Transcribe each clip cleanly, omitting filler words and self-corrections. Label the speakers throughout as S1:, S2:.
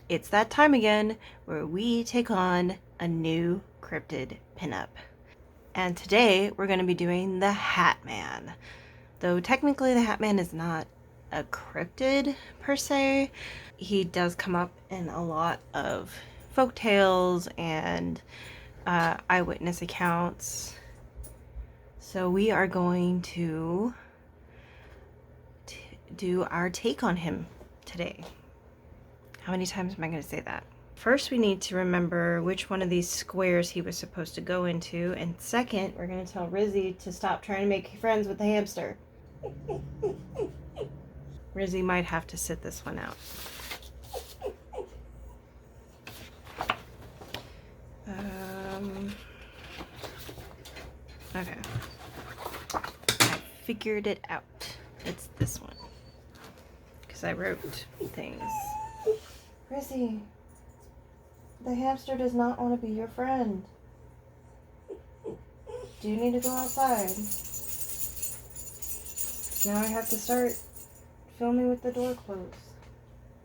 S1: It's that time again where we take on a new cryptid pinup. And today we're going to be doing the Hat Man. Though technically the Hat Man is not a cryptid per se, he does come up in a lot of folktales and eyewitness accounts. So we are going to do our take on him today. How many times am I going to say that? First, we need to remember which one of these squares he was supposed to go into. And second, we're going to tell Rizzy to stop trying to make friends with the hamster. Rizzy might have to sit this one out. Okay. I figured it out. It's this one. Because I wrote things. Rizzy, the hamster does not want to be your friend. Do you need to go outside? Now I have to start filming with the door closed.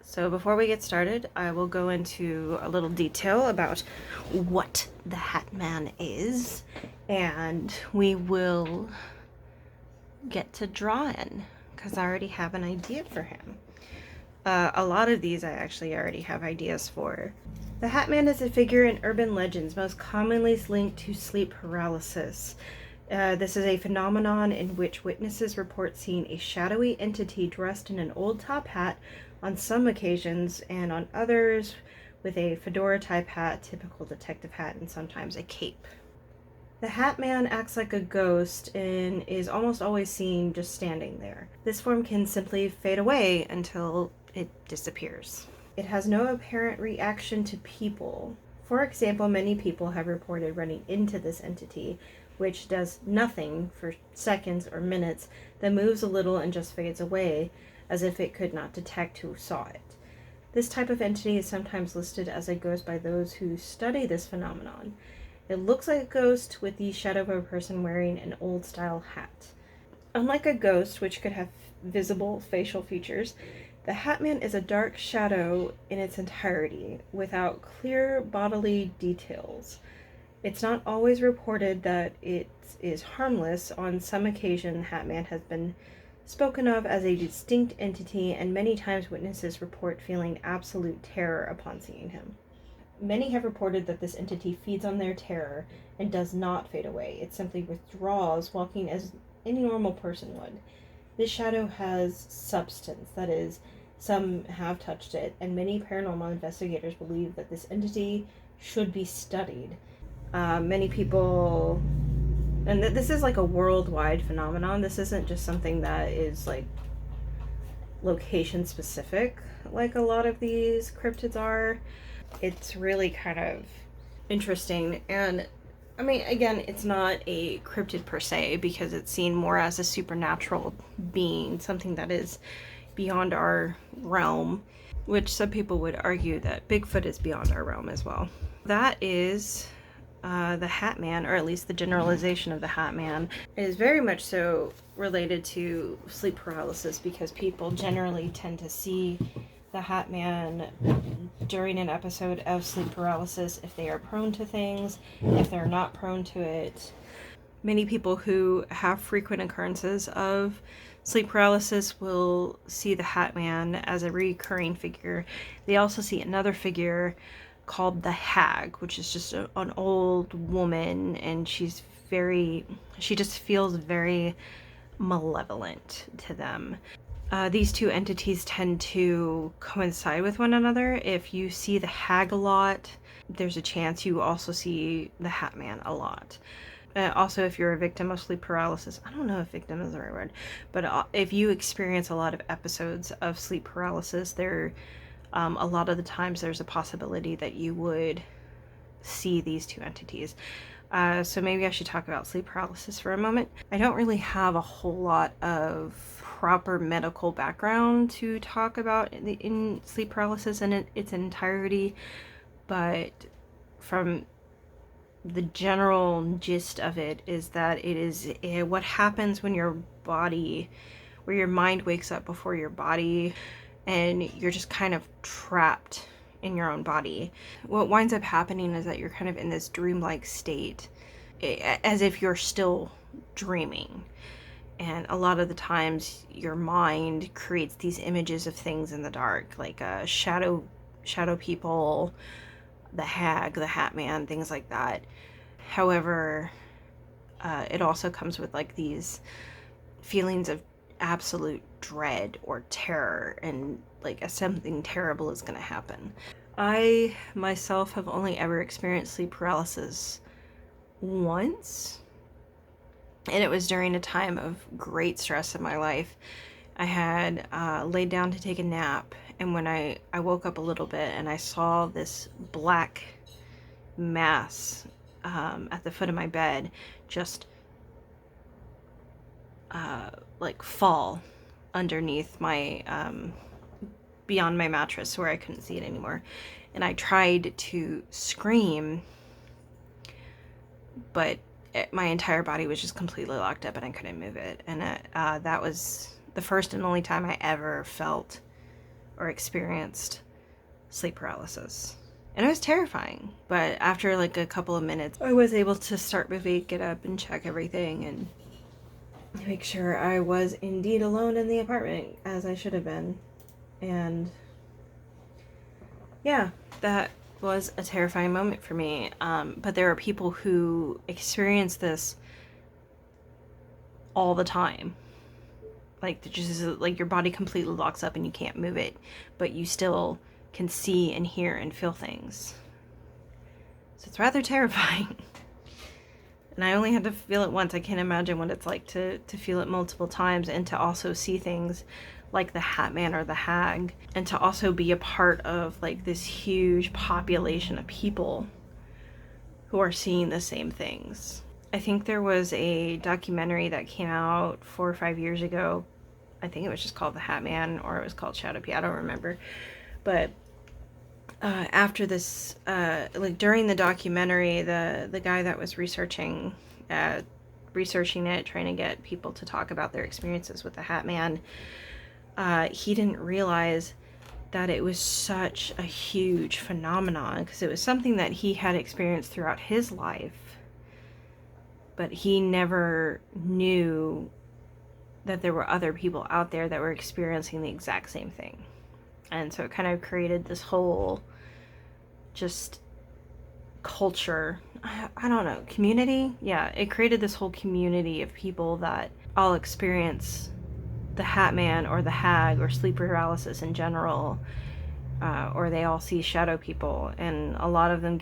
S1: So before we get started, I will go into a little detail about what the Hat Man is, and we will get to drawing, because I already have an idea for him. A lot of these I actually already have ideas for. The Hat Man is a figure in urban legends, most commonly linked to sleep paralysis. This is a phenomenon in which witnesses report seeing a shadowy entity dressed in an old top hat on some occasions, and on others with a fedora-type hat, typical detective hat, and sometimes a cape. The Hat Man acts like a ghost and is almost always seen just standing there. This form can simply fade away until it disappears. It has no apparent reaction to people. For example, many people have reported running into this entity, which does nothing for seconds or minutes, then moves a little and just fades away, as if it could not detect who saw it. This type of entity is sometimes listed as a ghost by those who study this phenomenon. It looks like a ghost with the shadow of a person wearing an old-style hat. Unlike a ghost, which could have visible facial features, the Hat Man is a dark shadow in its entirety, without clear bodily details. It's not always reported that it is harmless. On some occasion, Hat Man has been spoken of as a distinct entity, and many times witnesses report feeling absolute terror upon seeing him. Many have reported that this entity feeds on their terror and does not fade away. It simply withdraws, walking as any normal person would. This shadow has substance, that is, some have touched it, and many paranormal investigators believe that this entity should be studied. Many people, and this is like a worldwide phenomenon. This isn't just something that is like location specific, like a lot of these cryptids are. It's really kind of interesting, and I mean, again, it's not a cryptid per se, because it's seen more as a supernatural being, something that is beyond our realm, which some people would argue that Bigfoot is beyond our realm as well. That is the Hat Man, or at least the generalization of the Hat Man, is very much so related to sleep paralysis, because people generally tend to see the Hat Man during an episode of sleep paralysis if they are prone to things, if they're not prone to it. Many people who have frequent occurrences of sleep paralysis will see the Hat Man as a recurring figure. They also see another figure called the Hag, which is just an old woman, and she just feels very malevolent to them. These two entities tend to coincide with one another. If you see the Hag a lot, there's a chance you also see the Hat Man a lot. Also, if you're a victim of sleep paralysis, I don't know if victim is the right word, but if you experience a lot of episodes of sleep paralysis, a lot of the times there's a possibility that you would see these two entities. So maybe I should talk about sleep paralysis for a moment. I don't really have a whole lot of proper medical background to talk about in sleep paralysis in its entirety, but from the general gist of it is that it is what happens when your mind wakes up before your body, and you're just kind of trapped in your own body. What winds up happening is that you're kind of in this dreamlike state, as if you're still dreaming. And a lot of the times your mind creates these images of things in the dark, like shadow people, the hag, the hat man, things like that. However, it also comes with like these feelings of absolute dread or terror, and like something terrible is going to happen. I myself have only ever experienced sleep paralysis once, and it was during a time of great stress in my life. I had laid down to take a nap, and when I woke up a little bit and I saw this black mass at the foot of my bed just like fall underneath my beyond my mattress where I couldn't see it anymore. And I tried to scream, but my entire body was just completely locked up and I couldn't move it. And that was the first and only time I ever felt or experienced sleep paralysis. And it was terrifying. But after like a couple of minutes, I was able to start moving, get up and check everything and make sure I was indeed alone in the apartment, as I should have been. And yeah, that was a terrifying moment for me. But there are people who experience this all the time. Like, just like your body completely locks up and you can't move it, but you still can see and hear and feel things. So it's rather terrifying. And I only had to feel it once. I can't imagine what it's like to feel it multiple times, and to also see things like the Hat Man or the Hag, and to also be a part of like this huge population of people who are seeing the same things. I think there was a documentary that came out 4 or 5 years ago. I think it was just called The Hat Man, or it was called Shadow P. I don't remember. But after this, like during the documentary, the guy that was researching it, trying to get people to talk about their experiences with the Hat Man, he didn't realize that it was such a huge phenomenon, because it was something that he had experienced throughout his life, but he never knew that there were other people out there that were experiencing the exact same thing. And so it kind of created this whole just culture, I don't know, community? Yeah, it created this whole community of people that all experience the Hat Man or the Hag or sleep paralysis in general, or they all see shadow people, and a lot of them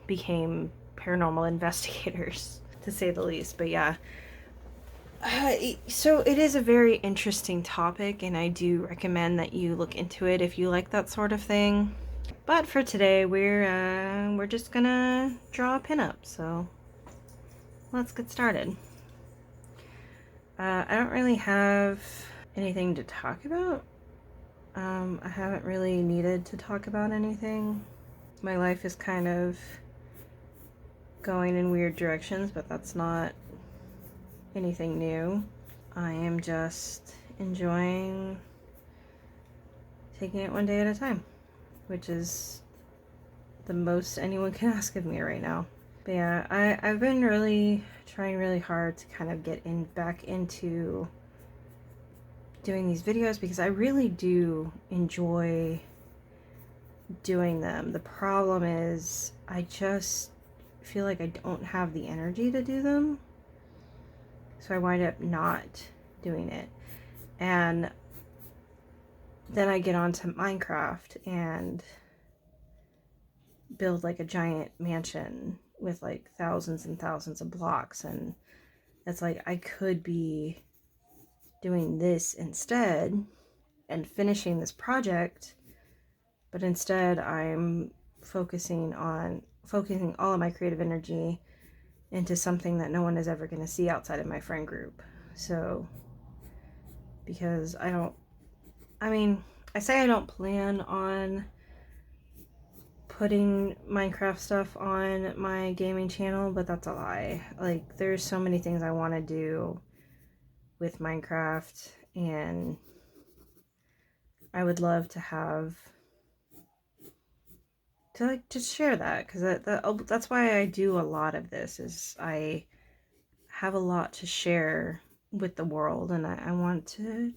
S1: became paranormal investigators, to say the least. But yeah, so it is a very interesting topic, and I do recommend that you look into it if you like that sort of thing. But for today, we're just gonna draw a pinup, so let's get started. I don't really have anything to talk about. I haven't really needed to talk about anything. My life is kind of going in weird directions, but that's not anything new. I am just enjoying taking it one day at a time, which is the most anyone can ask of me right now. But yeah, I've been really trying really hard to kind of get back into doing these videos, because I really do enjoy doing them. The problem is I just feel like I don't have the energy to do them, so I wind up not doing it. And then I get onto Minecraft and build like a giant mansion with like thousands and thousands of blocks, and it's like I could be doing this instead and finishing this project, but instead I'm focusing all of my creative energy into something that no one is ever going to see outside of my friend group. So because I say I don't plan on putting Minecraft stuff on my gaming channel, but that's a lie. Like, there's so many things I want to do with Minecraft, and I would love to have to like just share that, because that's why I do a lot of this, is I have a lot to share with the world, and I want to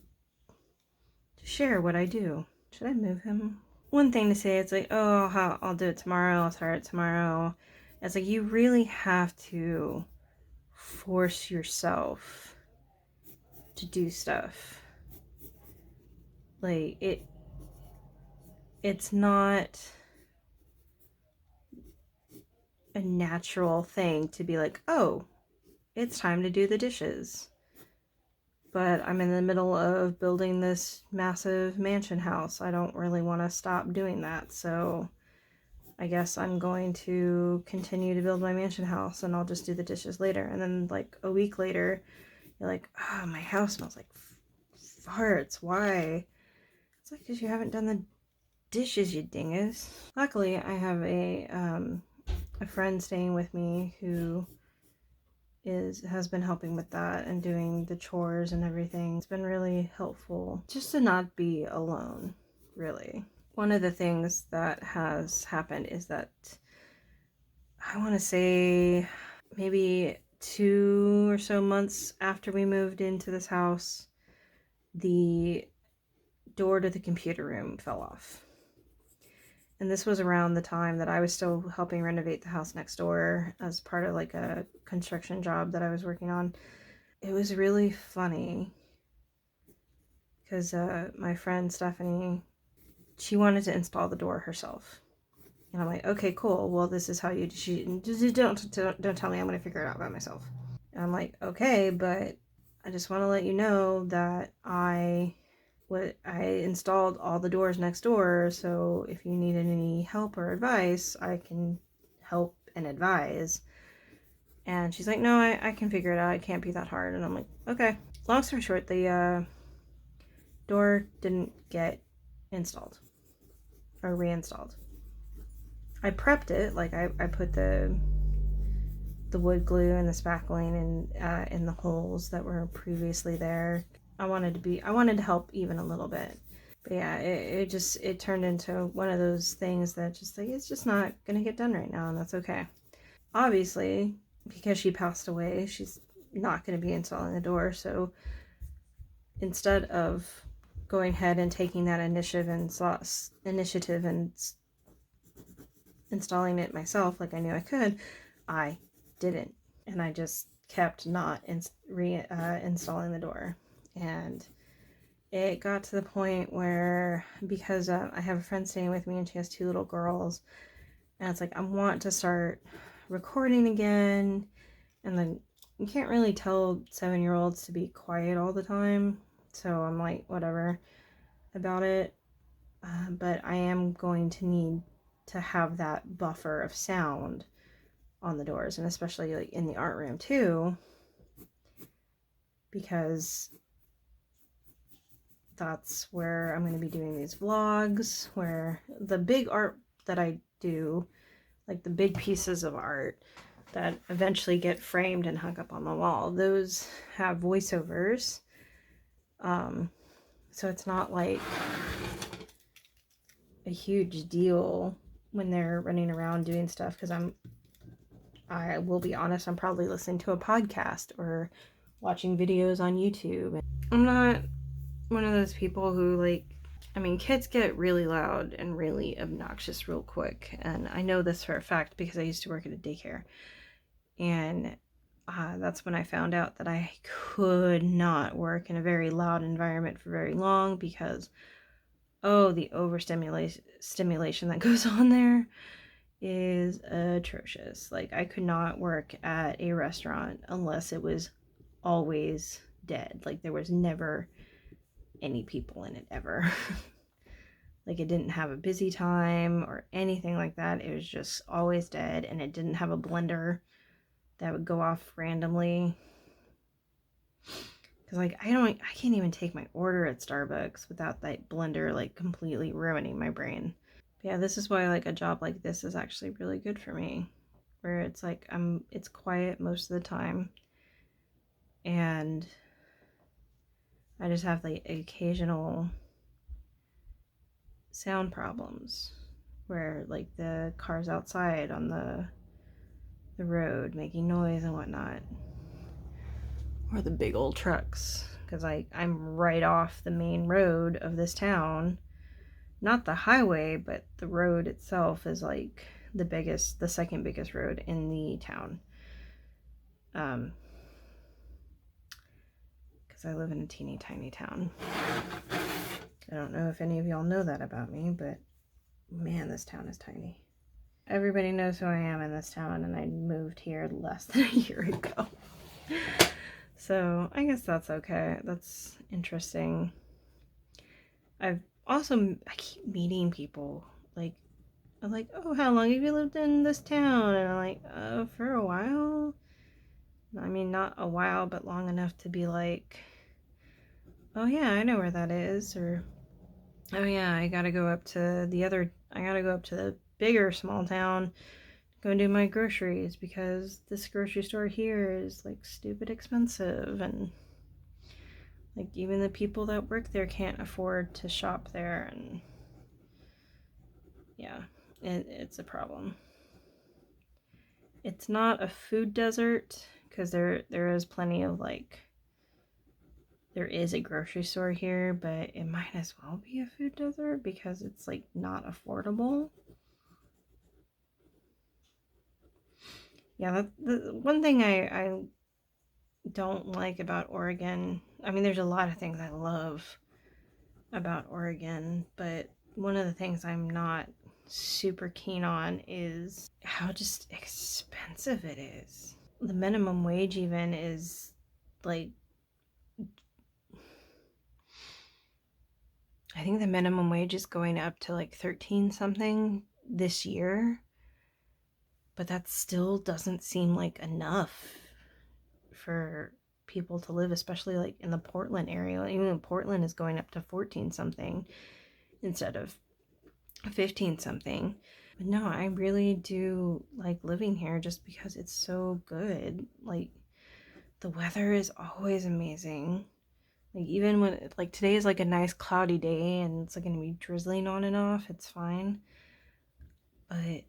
S1: share what I do. Should I move him? One thing to say, it's like, oh, I'll do it tomorrow, I'll start it tomorrow. It's like, you really have to force yourself to do stuff. Like, it's not a natural thing to be like, oh, it's time to do the dishes. But I'm in the middle of building this massive mansion house. I don't really want to stop doing that, so I guess I'm going to continue to build my mansion house, and I'll just do the dishes later. And then like a week later, you're like, oh, my house smells like farts. Why? It's like, because you haven't done the dishes, you dingus. Luckily, I have a friend staying with me who has been helping with that and doing the chores and everything. It's been really helpful just to not be alone, really. One of the things that has happened is that I want to say maybe 2 or so months after we moved into this house, the door to the computer room fell off. And this was around the time that I was still helping renovate the house next door as part of like a construction job that I was working on. It was really funny because my friend Stephanie, she wanted to install the door herself. And I'm like, okay, cool. Well, this is how you, don't tell me, I'm going to figure it out by myself. And I'm like, okay, but I just want to let you know that I installed all the doors next door, so if you needed any help or advice, I can help and advise. And she's like, no, I can figure it out. It can't be that hard. And I'm like, okay. Long story short, the door didn't get installed or reinstalled. I prepped it, like I put the wood glue and the spackling in the holes that were previously there. I wanted to help even a little bit. But yeah, it turned into one of those things that just like, it's just not gonna get done right now, and that's okay. Obviously, because she passed away, she's not gonna be installing the door, so instead of going ahead and taking that initiative and installing it myself like I knew I could, I didn't. And I just kept not installing the door. And it got to the point where, because I have a friend staying with me and she has 2 little girls, and it's like, I want to start recording again, and then you can't really tell 7-year-olds to be quiet all the time, so I'm like, whatever about it. But I am going to need to have that buffer of sound on the doors, and especially like in the art room too, because that's where I'm going to be doing these vlogs, where the big art that I do, like the big pieces of art that eventually get framed and hung up on the wall, those have voiceovers. So it's not like a huge deal when they're running around doing stuff, because I will be honest, I'm probably listening to a podcast or watching videos on YouTube. I'm not one of those people who, like, I mean, kids get really loud and really obnoxious real quick, and I know this for a fact because I used to work at a daycare, and that's when I found out that I could not work in a very loud environment for very long, because the overstimulation that goes on there is atrocious. Like, I could not work at a restaurant unless it was always dead. Like, there was never any people in it ever. Like, it didn't have a busy time or anything like that. It was just always dead, and it didn't have a blender that would go off randomly. Because, like, I can't even take my order at Starbucks without that blender, like, completely ruining my brain. But yeah, this is why, like, a job like this is actually really good for me, where it's like, it's quiet most of the time, and I just have, like, occasional sound problems. where like the cars outside on the road making noise and whatnot, or the big old trucks, because I'm right off the main road of this town, not the highway, but the road itself is like the second biggest road in the town. Because I live in a teeny tiny town. I don't know if any of y'all know that about me, but man, this town is tiny. Everybody knows who I am in this town, and I moved here less than a year ago. So I guess that's okay. That's interesting. I keep meeting people. Like, I'm like, oh, how long have you lived in this town? And I'm like, for a while. I mean, not a while, but long enough to be like, oh yeah, I know where that is. Or, oh yeah, I gotta go up to the bigger small town, go and do my groceries because this grocery store here is like stupid expensive, and like even the people that work there can't afford to shop there, and yeah, it's a problem. It's not a food desert because there is plenty of like, there is a grocery store here, but it might as well be a food desert because it's like not affordable. Yeah, the one thing I don't like about Oregon, I mean, there's a lot of things I love about Oregon, but one of the things I'm not super keen on is how just expensive it is. The minimum wage even is like, I think the minimum wage is going up to like 13 something this year, but that still doesn't seem like enough for people to live, especially like in the Portland area. Even Portland is going up to 14 something instead of 15 something. But no, I really do like living here just because it's so good. Like, the weather is always amazing. Like, even when, like, today is like a nice cloudy day and it's like gonna be drizzling on and off, it's fine. But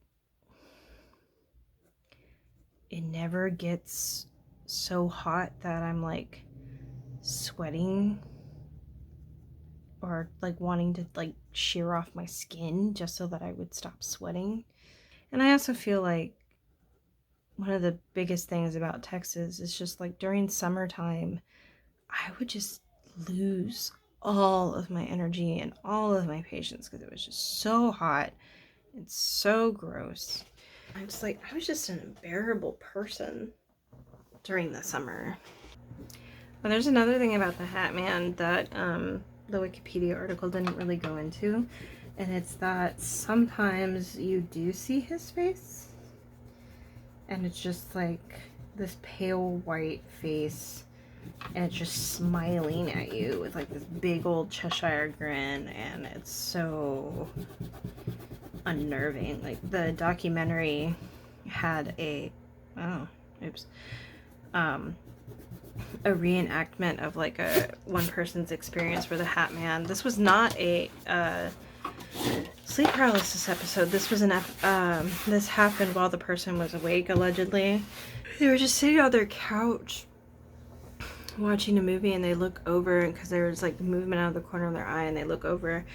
S1: it never gets so hot that I'm like sweating or like wanting to like shear off my skin just so that I would stop sweating. And I also feel like one of the biggest things about Texas is just like during summertime, I would just lose all of my energy and all of my patience because it was just so hot and so gross. I was just an unbearable person during the summer. But there's another thing about the Hat Man that the Wikipedia article didn't really go into, and it's that sometimes you do see his face, and it's just like this pale white face, and it's just smiling at you with like this big old Cheshire grin, and it's so unnerving. Like, the documentary had a reenactment of like one person's experience where the Hat Man. This was not a sleep paralysis episode. This was this happened while the person was awake, allegedly. They were just sitting on their couch watching a movie, and they look over, because there was like movement out of the corner of their eye, and they look over,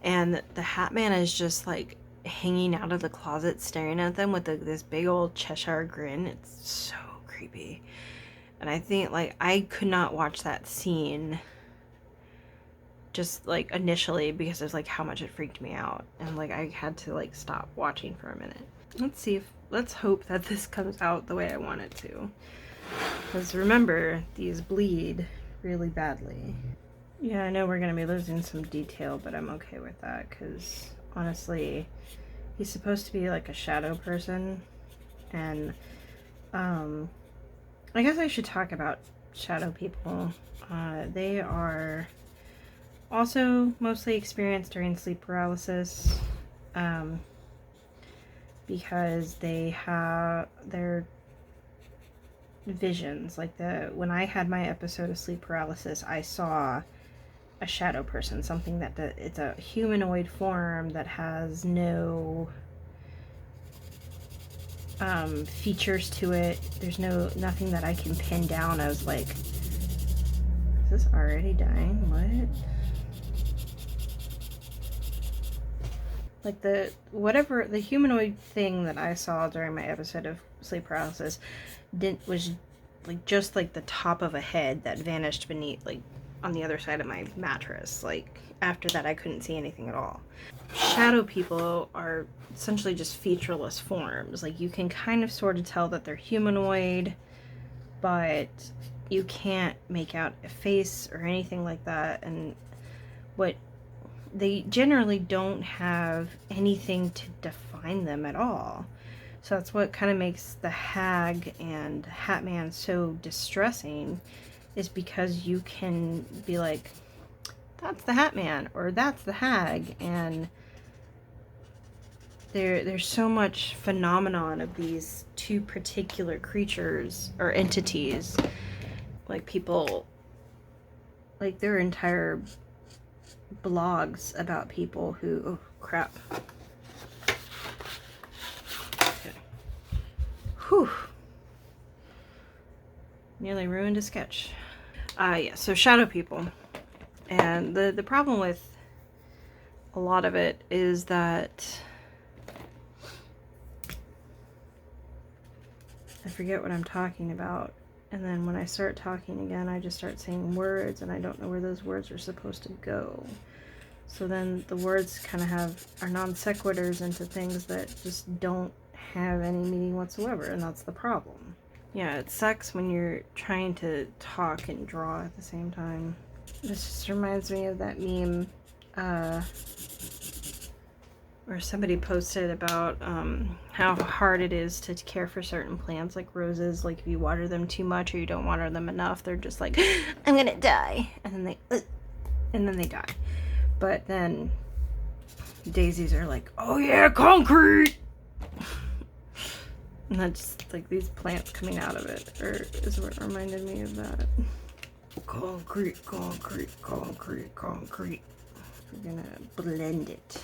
S1: and the Hat Man is just like hanging out of the closet staring at them with this big old Cheshire grin. It's so creepy. And I think, like, I could not watch that scene just, like, initially because of, like, how much it freaked me out. And, like, I had to, like, stop watching for a minute. Let's hope that this comes out the way I want it to. Because remember, these bleed really badly. Yeah, I know we're going to be losing some detail, but I'm okay with that because, honestly, he's supposed to be, like, a shadow person. And, I guess I should talk about shadow people. They are also mostly experienced during sleep paralysis, because they have their visions. Like, when I had my episode of sleep paralysis, I saw a shadow person, something that it's a humanoid form that has no features to it. There's nothing that I can pin down as like, is this already dying? What? Like the humanoid thing that I saw during my episode of sleep paralysis was like just like the top of a head that vanished beneath, like on the other side of my mattress. Like after that I couldn't see anything at all. Shadow people are essentially just featureless forms. Like you can kind of sort of tell that they're humanoid, but you can't make out a face or anything like that. And what they generally don't have anything to define them at all. So that's what kind of makes the Hag and Hat Man so distressing, is because you can be like, that's the Hat Man or that's the Hag, and there's so much phenomenon of these two particular creatures or entities. Like people, like their entire blogs about people who, oh crap. Okay. Whew. Nearly ruined a sketch. Yeah, so shadow people. And the problem with a lot of it is that I forget what I'm talking about. And then when I start talking again, I just start saying words, and I don't know where those words are supposed to go. So then the words kind of are non sequiturs into things that just don't have any meaning whatsoever, and that's the problem. Yeah, it sucks when you're trying to talk and draw at the same time. This just reminds me of that meme where somebody posted about how hard it is to care for certain plants, like roses. Like if you water them too much or you don't water them enough, they're just like, I'm gonna die, and then they die. But then daisies are like, oh yeah, concrete, and that's like these plants coming out of it, or is what reminded me of that. Concrete, concrete, concrete, concrete. We're gonna blend it.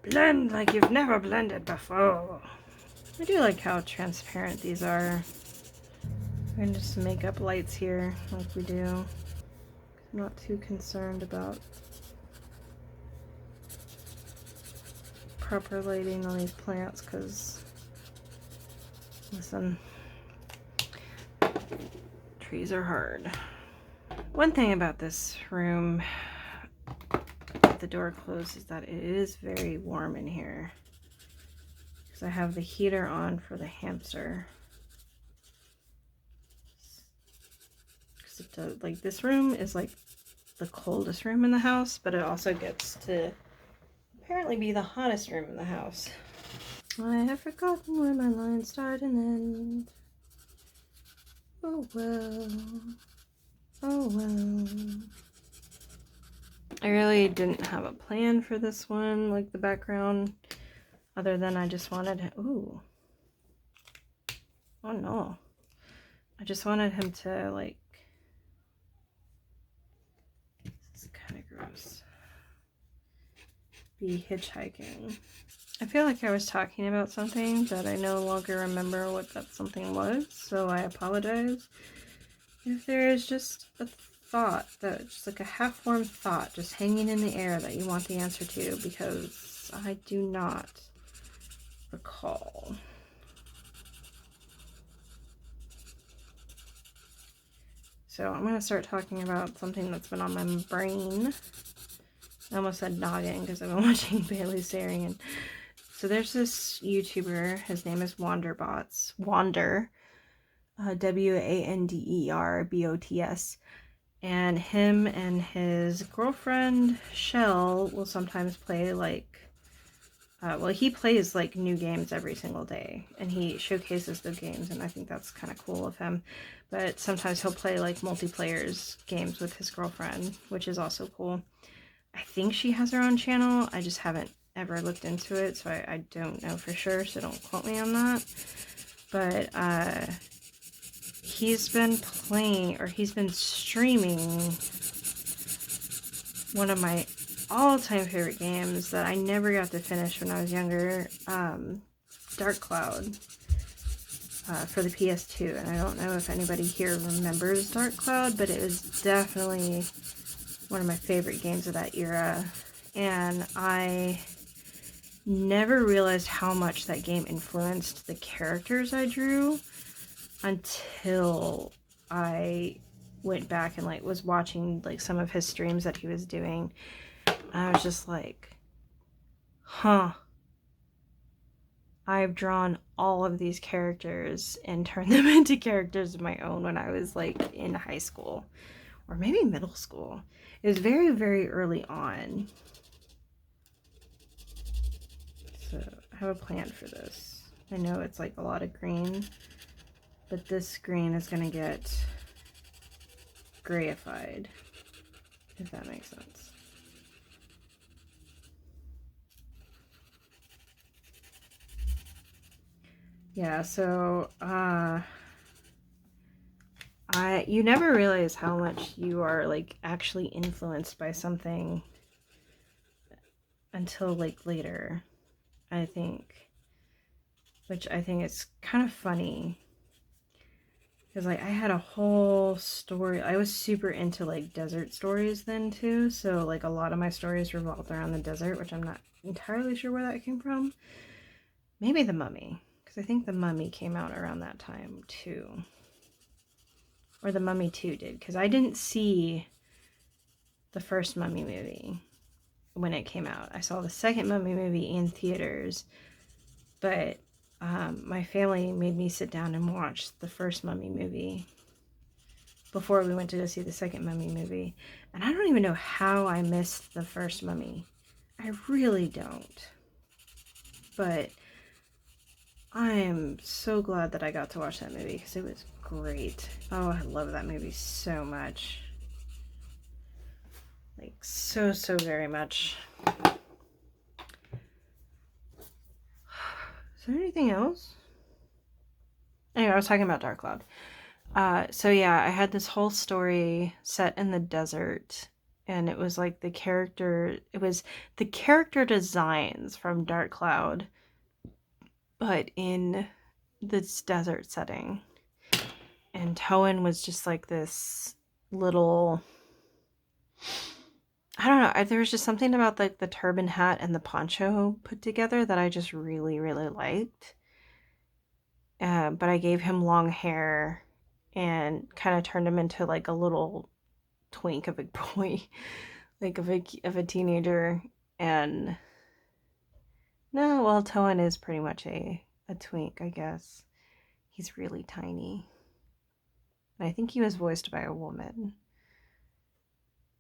S1: Blend like you've never blended before. I do like how transparent these are. We're gonna just make up lights here like we do. I'm not too concerned about proper lighting on these plants, because listen, trees are hard. One thing about this room, the door closed, is that it is very warm in here, because I have the heater on for the hamster. Like this room is like the coldest room in the house, but it also gets to apparently be the hottest room in the house. I have forgotten where my lines start and end. Oh well. Oh well. I really didn't have a plan for this one, like the background, other than I just wanted, ooh. Oh no. I just wanted him to, like, this is kind of gross, be hitchhiking. I feel like I was talking about something that I no longer remember what that something was, so I apologize if there is just a thought, that just like a half-formed thought just hanging in the air that you want the answer to, because I do not recall. So I'm going to start talking about something that's been on my brain. I almost said noggin because I've been watching Bailey Sarian. So there's this YouTuber, his name is Wanderbots. Wander, WANDERBOTS. And him and his girlfriend, Shell, will sometimes play like, well, he plays like new games every single day, and he showcases the games, and I think that's kind of cool of him. But sometimes he'll play like multiplayers games with his girlfriend, which is also cool. I think she has her own channel. I just haven't ever looked into it, so I don't know for sure, so don't quote me on that. But he's been playing, or he's been streaming one of my all-time favorite games that I never got to finish when I was younger, Dark Cloud, for the PS2. And I don't know if anybody here remembers Dark Cloud, but it was definitely one of my favorite games of that era. And I never realized how much that game influenced the characters I drew until I went back and like was watching like some of his streams that he was doing. I was just like, huh, I've drawn all of these characters and turned them into characters of my own when I was like in high school or maybe middle school. It was very, very early on. So I have a plan for this. I know it's like a lot of green, but this green is gonna get grayified, if that makes sense. Yeah, so you never realize how much you are like actually influenced by something until like later, I think, which I think is kind of funny. Because like I had a whole story. I was super into like desert stories then too. So like a lot of my stories revolved around the desert, which I'm not entirely sure where that came from. Maybe The Mummy, because I think The Mummy came out around that time too. Or The Mummy 2 did, because I didn't see the first Mummy movie when it came out. I saw the second Mummy movie in theaters, but my family made me sit down and watch the first Mummy movie before we went to go see the second Mummy movie. And I don't even know how I missed the first Mummy. I really don't. But I am so glad that I got to watch that movie because it was great. Oh, I love that movie so much. Like, so very much. Is there anything else? Anyway, I was talking about Dark Cloud. So yeah, I had this whole story set in the desert, and it was like the character designs from Dark Cloud, but in this desert setting. And Taryn was just like this little, I don't know, there was just something about like the turban hat and the poncho put together that I just really liked. But I gave him long hair and kind of turned him into like a little twink of a boy, like of a teenager. And no, well, Taryn is pretty much a twink, I guess. He's really tiny. And I think he was voiced by a woman,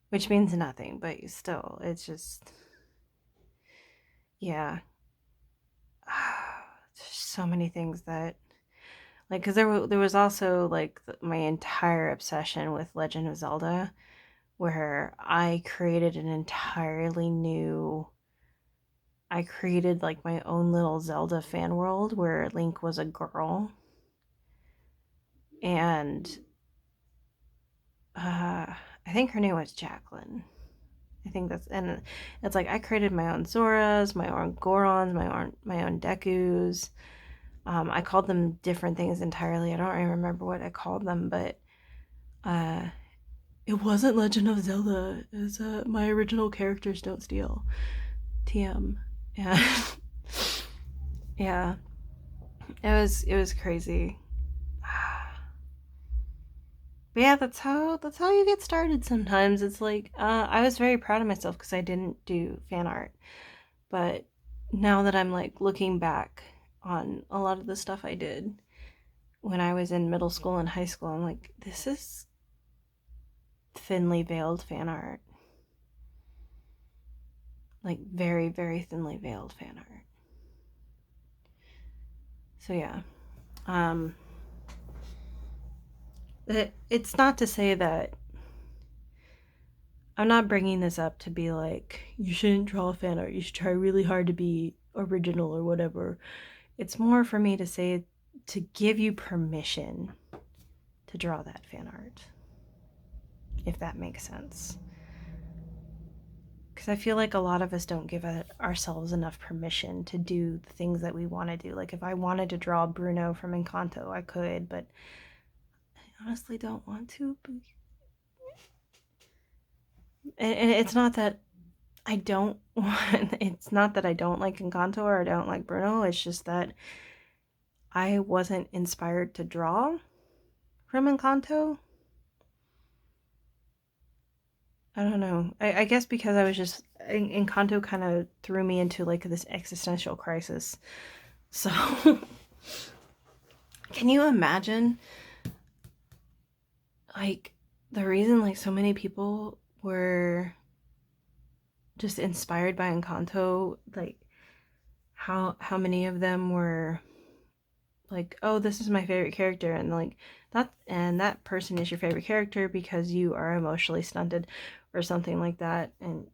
S1: which means nothing, but still, it's just, yeah. There's so many things that, like, because there was also like my entire obsession with Legend of Zelda, where I created like my own little Zelda fan world where Link was a girl. And I think her name was Jacqueline. I think and it's like I created my own Zoras, my own Gorons, my own Dekus. I called them different things entirely. I don't really remember what I called them, but it wasn't Legend of Zelda. It was my original characters don't steal. TM. Yeah. Yeah. It was crazy. But yeah, that's how you get started sometimes. It's like I was very proud of myself because I didn't do fan art. But now that I'm like looking back on a lot of the stuff I did when I was in middle school and high school, I'm like, this is thinly veiled fan art. Like very thinly veiled fan art. So yeah. It's not to say that I'm not bringing this up to be like, you shouldn't draw fan art, you should try really hard to be original or whatever. It's more for me to say, to give you permission to draw that fan art, if that makes sense. because I feel like a lot of us don't give ourselves enough permission to do the things that we want to do. Like if I wanted to draw Bruno from Encanto, I could, but I honestly don't want to. And it's not that I don't want, it's not that I don't like Encanto or I don't like Bruno. It's just that I wasn't inspired to draw from Encanto. I don't know. I guess because I was just, Encanto kind of threw me into like this existential crisis. So, can you imagine, like, the reason like so many people were just inspired by Encanto, like, how many of them were like, oh, this is my favorite character, and like that person is your favorite character because you are emotionally stunted or something like that, and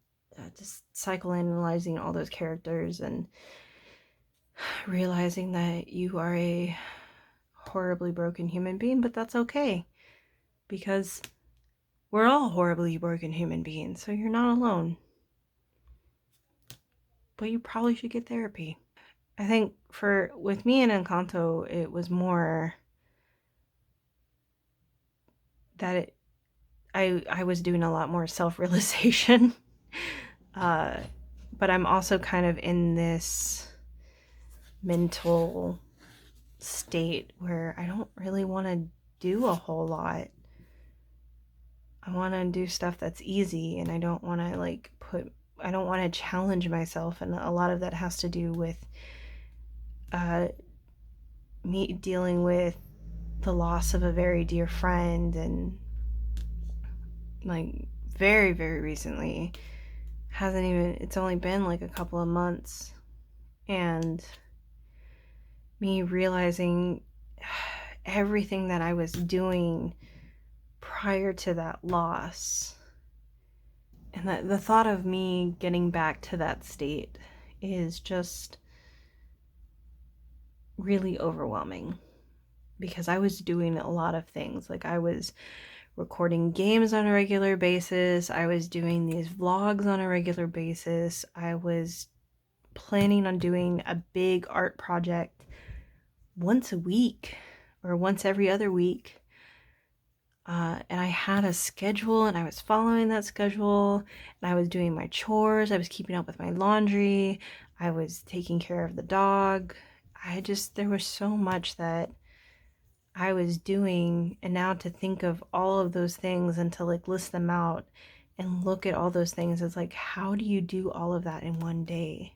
S1: just psychoanalyzing all those characters and realizing that you are a horribly broken human being, but that's okay because we're all horribly broken human beings, so you're not alone. But you probably should get therapy. I think with me and Encanto, it was more that I was doing a lot more self-realization. But I'm also kind of in this mental state where I don't really want to do a whole lot. I want to do stuff that's easy, and I don't want to I don't want to challenge myself, and a lot of that has to do with me dealing with the loss of a very dear friend, and like very, very recently. It's only been like a couple of months, and me realizing everything that I was doing prior to that loss, and that the thought of me getting back to that state is just really overwhelming, because I was doing a lot of things. Like I was recording games on a regular basis, I was doing these vlogs on a regular basis, I was planning on doing a big art project once a week or once every other week. And I had a schedule, and I was following that schedule, and I was doing my chores, I was keeping up with my laundry, I was taking care of the dog. There was so much that I was doing, and now to think of all of those things and to like list them out and look at all those things, it's like, how do you do all of that in one day?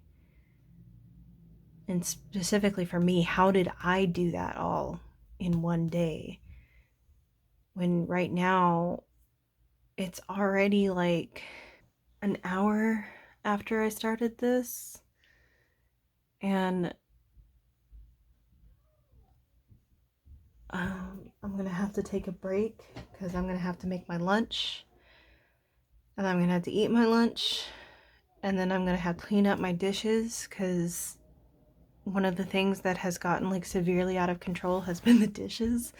S1: And specifically for me, how did I do that all in one day? When right now it's already like an hour after I started this, and I'm gonna have to take a break because I'm gonna have to make my lunch, and I'm gonna have to eat my lunch, and then I'm gonna have to clean up my dishes, because one of the things that has gotten like severely out of control has been the dishes.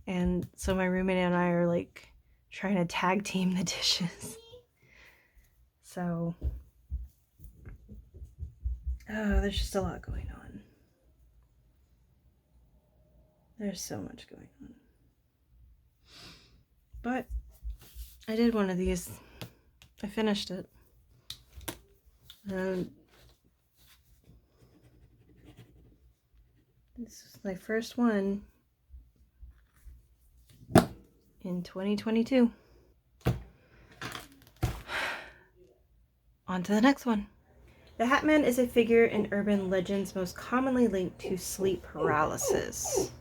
S1: And so my roommate and I are like trying to tag team the dishes. So there's just a lot going on. There's so much going on. But I did one of these. I finished it. This is my first one in 2022. On to the next one. The Hat Man is a figure in urban legends most commonly linked to sleep paralysis.